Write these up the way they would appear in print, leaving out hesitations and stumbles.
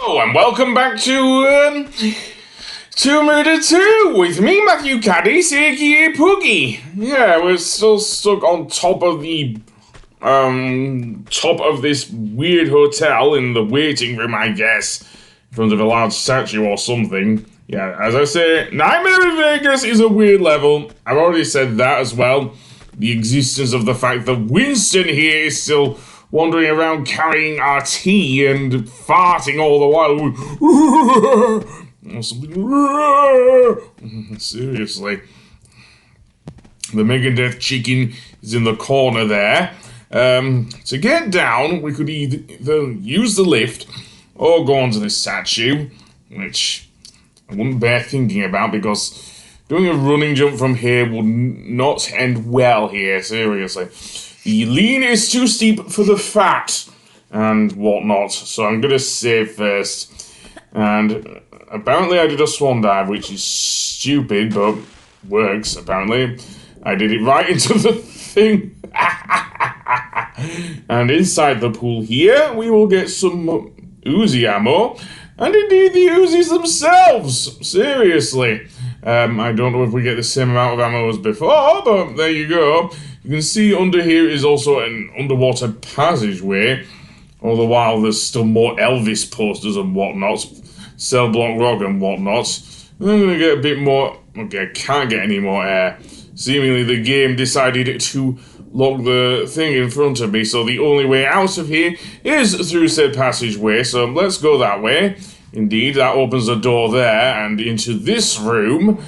Oh, and welcome back to Murder 2 with me, Matthew Caddis, aka Poogie. Yeah, we're still stuck on top of this weird hotel in the waiting room, I guess, in front of a large statue or something. Yeah, as I say, Nightmare in Vegas is a weird level. I've already said that as well. The existence of the fact that Winston here is still wandering around carrying our tea and farting all the while. Or something. Seriously. The Megadeth chicken is in the corner there. To get down, we could either use the lift or go onto this statue, which I wouldn't bear thinking about because doing a running jump from here would not end well here, seriously. The lean is too steep for the fat and whatnot, so I'm gonna save first. And apparently I did a swan dive, which is stupid, but works, apparently. I did it right into the thing. And inside the pool here, we will get some Uzi ammo. And indeed, the Uzis themselves. Seriously. I don't know if we get the same amount of ammo as before, but there you go. You can see under here is also an underwater passageway. All the while, there's still more Elvis posters and whatnot. Cell block rock and whatnot. I'm gonna get a bit more. Okay, I can't get any more air. Seemingly, the game decided to lock the thing in front of me, so the only way out of here is through said passageway. So let's go that way. Indeed, that opens a door there and into this room.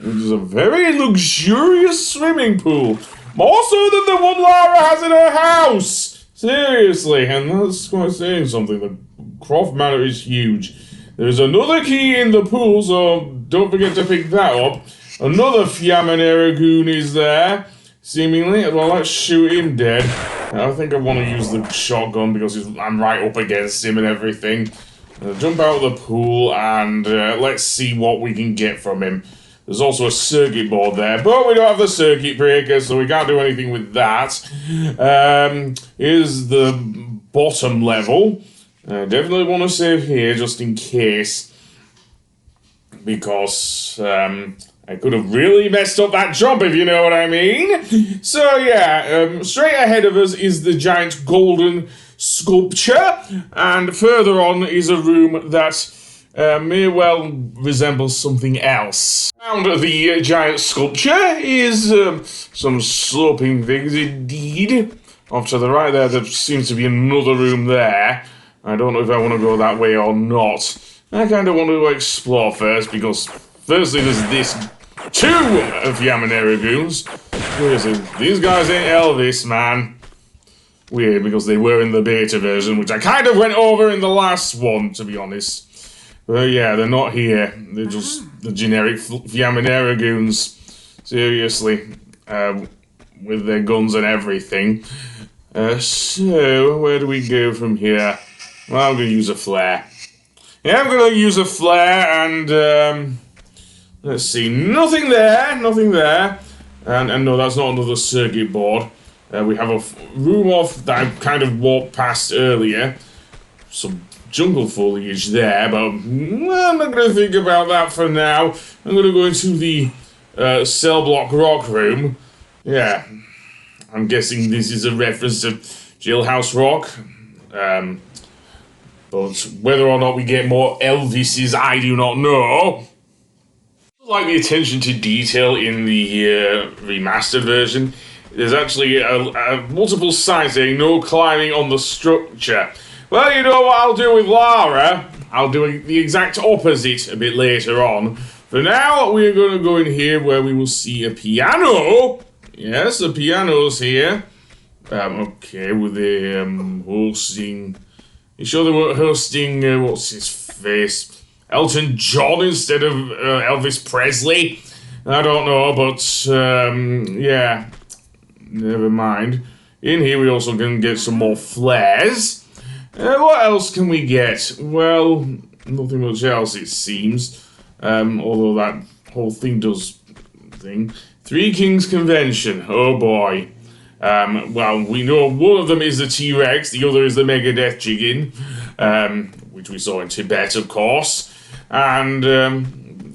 Which is a very luxurious swimming pool. More so than the one Lara has in her house! Seriously, and that's quite saying something. The Croft Manor is huge. There's another key in the pool, so don't forget to pick that up. Another Fiamanera goon is there, seemingly. Well, let's shoot him dead. I think I want to use the shotgun because I'm right up against him and everything. Jump out of the pool and let's see what we can get from him. There's also a circuit board there, but we don't have the circuit breaker, so we can't do anything with that. Here's the bottom level. I definitely want to save here, just in case. Because I could have really messed up that jump, if you know what I mean. So yeah, straight ahead of us is the giant golden sculpture, and further on is a room that may well resemble something else. Around the giant sculpture is some sloping things indeed. Off to the right there seems to be another room there. I don't know if I want to go that way or not. I kind of want to explore first, because firstly there's this two of Yamanera goons. Seriously, these guys ain't Elvis, man. Weird, because they were in the beta version, which I kind of went over in the last one, to be honest. But yeah, they're not here. They're just the generic Fiamanera goons. Seriously. With their guns and everything. So, where do we go from here? Well, I'm going to use a flare. Yeah, I'm going to use a flare and, let's see. Nothing there. And no, that's not another circuit board. We have a room off that I kind of walked past earlier. Some jungle foliage there, but I'm not going to think about that for now. I'm going to go into the cell block rock room. Yeah, I'm guessing this is a reference to Jailhouse Rock. But whether or not we get more Elvises, I do not know. I like the attention to detail in the remastered version. There's actually multiple signs saying no climbing on the structure. Well, you know what I'll do with Lara? I'll do the exact opposite a bit later on. For now, we're going to go in here where we will see a piano. Yes, the piano's here. Okay, with the hosting. You sure they weren't hosting, what's his face? Elton John instead of Elvis Presley? I don't know, but yeah. Never mind. In here we also can get some more flares. What else can we get? Well, nothing much else it seems. Although that whole thing does thing. Three Kings Convention. Oh boy. Well, we know one of them is the T-Rex, the other is the Megadeth chicken. which we saw in Tibet, of course. And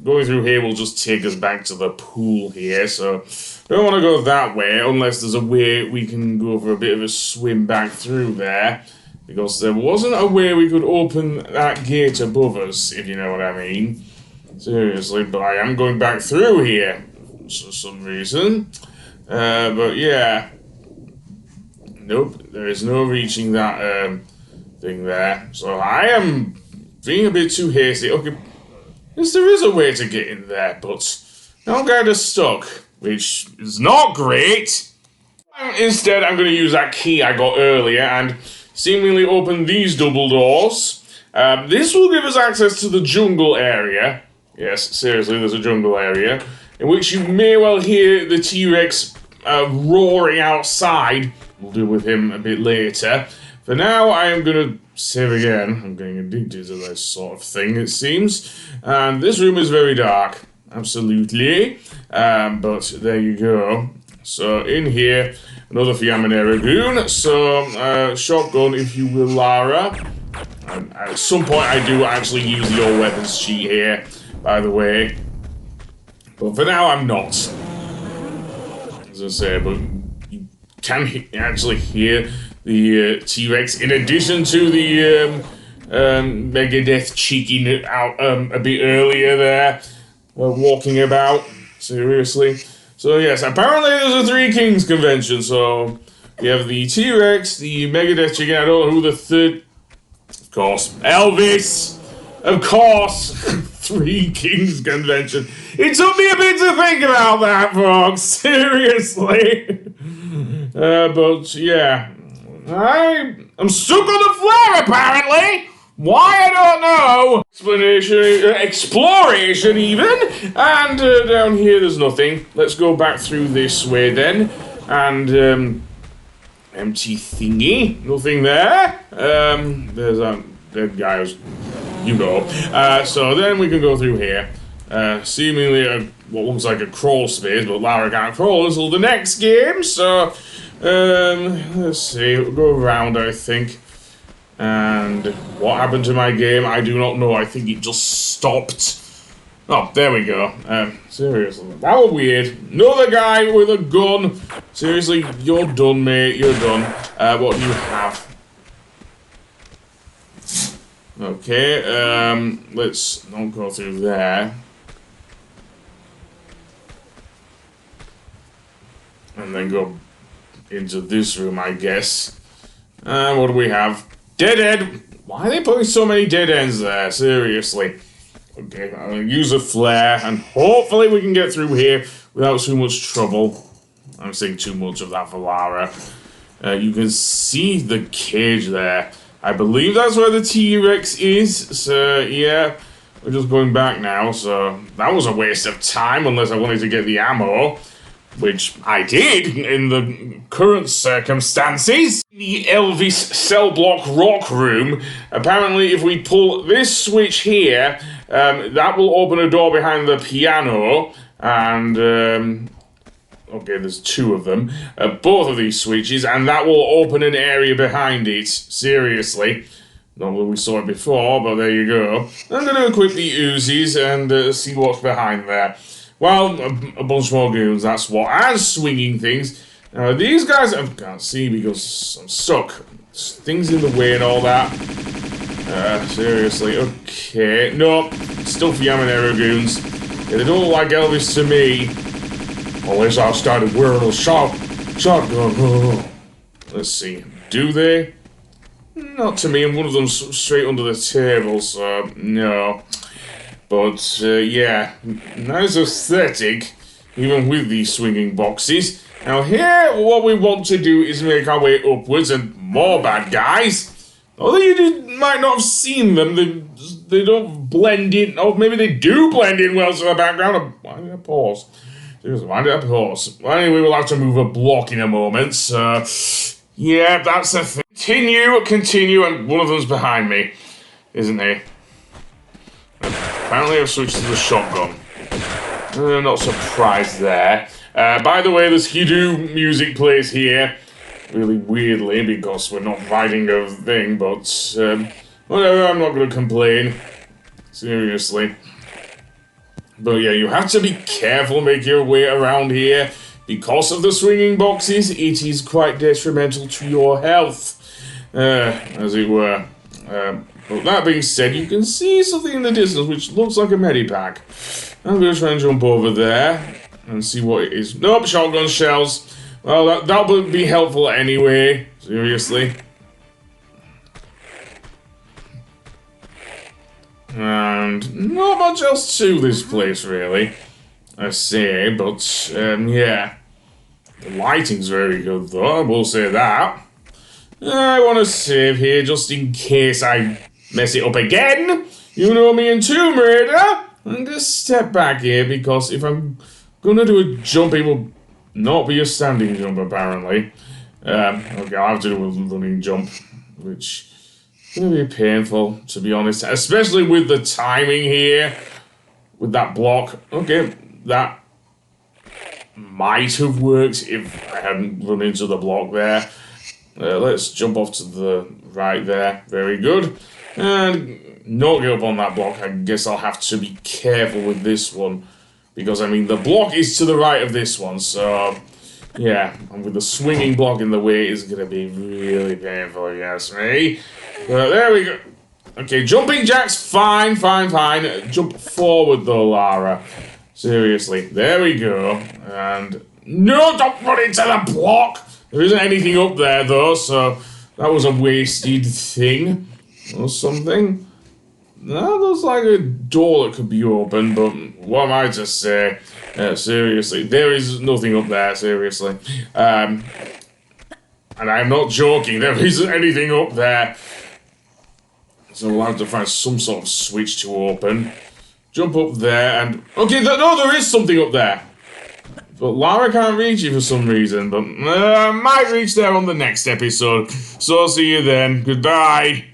going through here will just take us back to the pool here, so don't want to go that way unless there's a way we can go for a bit of a swim back through there, because there wasn't a way we could open that gate above us, if you know what I mean. Seriously, but I am going back through here for some reason. But yeah. Nope, there is no reaching that thing there. So I am being a bit too hasty. Okay, yes, there is a way to get in there, but now I'm kind of stuck, which is not great. Instead, I'm going to use that key I got earlier and seemingly open these double doors. This will give us access to the jungle area. Yes, seriously, there's a jungle area in which you may well hear the T-Rex roaring outside. We'll deal with him a bit later. For now, I am going to save again. I'm getting addicted to this sort of thing, it seems. And this room is very dark. Absolutely. But there you go. So in here, another Fiaminera goon. So, shotgun, if you will, Lara. At some point, I do actually use the all weapons cheat here, by the way. But for now, I'm not. As I say, but you can actually hear the T-Rex, in addition to the Megadeth cheeking out a bit earlier there, walking about, seriously. So yes, apparently there's a Three Kings convention, so we have the T-Rex, the Megadeth chicken, I don't know who the third, of course, Elvis, of course, Three Kings convention. It took me a bit to think about that, folks, seriously. But yeah, I'm stuck on the flare, apparently. Why, I don't know. Exploration even. And down here there's nothing. Let's go back through this way then. And empty thingy. Nothing there. There's a dead guy who's, you know. So then we can go through here. Seemingly what looks like a crawl space, but Lara can't crawl until the next game. So let's see. We'll go around, I think. And what happened to my game? I do not know. I think it just stopped. Oh, there we go. Seriously, that was weird. Another guy with a gun. Seriously, you're done, mate. You're done. What do you have? Okay, let's not go through there. And then go into this room, I guess. What do we have? Dead end! Why are they putting so many dead ends there? Seriously. Okay, I'm going to use a flare, and hopefully we can get through here without too much trouble. I'm saying too much of that for Lara. You can see the cage there. I believe that's where the T-Rex is, so yeah. We're just going back now, so that was a waste of time unless I wanted to get the ammo. Which I did in the current circumstances. The Elvis cell block rock room. Apparently, if we pull this switch here, that will open a door behind the piano. And, okay, there's two of them. Both of these switches, and that will open an area behind it. Seriously. Not that we saw it before, but there you go. I'm going to equip the Uzis and see what's behind there. Well, a bunch more goons, that's what. And swinging things. These guys I can't see because I'm stuck. Things in the way and all that. Seriously, okay. No, still Fiaminera goons. Yeah, they don't look like Elvis to me. Unless I started wearing a shotgun. Oh. Let's see. Do they? Not to me, and one of them's straight under the table, so no. But, yeah, nice aesthetic, even with these swinging boxes. Now here, what we want to do is make our way upwards, and more bad guys. Although you might not have seen them, they don't blend in. Oh, maybe they do blend in well to the background. Why did I pause? Seriously, why did I pause? Well, anyway, we'll have to move a block in a moment, so... Yeah, that's the thing. Continue, and one of them's behind me, isn't he? Apparently I've switched to the shotgun. Not surprised there. By the way, the Skidoo music plays here. Really weirdly, because we're not fighting a thing, but... Whatever, I'm not gonna complain. Seriously. But yeah, you have to be careful making your way around here. Because of the swinging boxes, it is quite detrimental to your health. As it were. But that being said, you can see something in the distance which looks like a medipack. I'm gonna try and jump over there and see what it is. Nope, shotgun shells. Well, that would be helpful anyway. Seriously. And not much else to this place, really. I say, but, yeah. The lighting's very good, though, I will say that. I want to save here just in case I mess it up again. You know me in Tomb Raider. I'm gonna step back here because if I'm gonna do a jump, it will not be a standing jump, apparently. Okay, I'll have to do a running jump, which is gonna be painful, to be honest, especially with the timing here, with that block. Okay, that might have worked if I hadn't run into the block there. Let's jump off to the right there. Very good. And not get up on that block. I guess I'll have to be careful with this one. Because, I mean, the block is to the right of this one. So, yeah. And with the swinging block in the way, it's going to be really painful, yes, me. But there we go. Okay, jumping jacks, fine. Jump forward, though, Lara. Seriously. There we go. And no, don't run into the block. There isn't anything up there, though, so that was a wasted thing. Or something. That looks like a door that could be open, but what am I to say? Seriously, there is nothing up there, seriously. And I'm not joking, there isn't anything up there. So we'll have to find some sort of switch to open. Jump up there and... Okay, no, there is something up there. But Lara can't reach you for some reason, but I might reach there on the next episode. So see you then. Goodbye.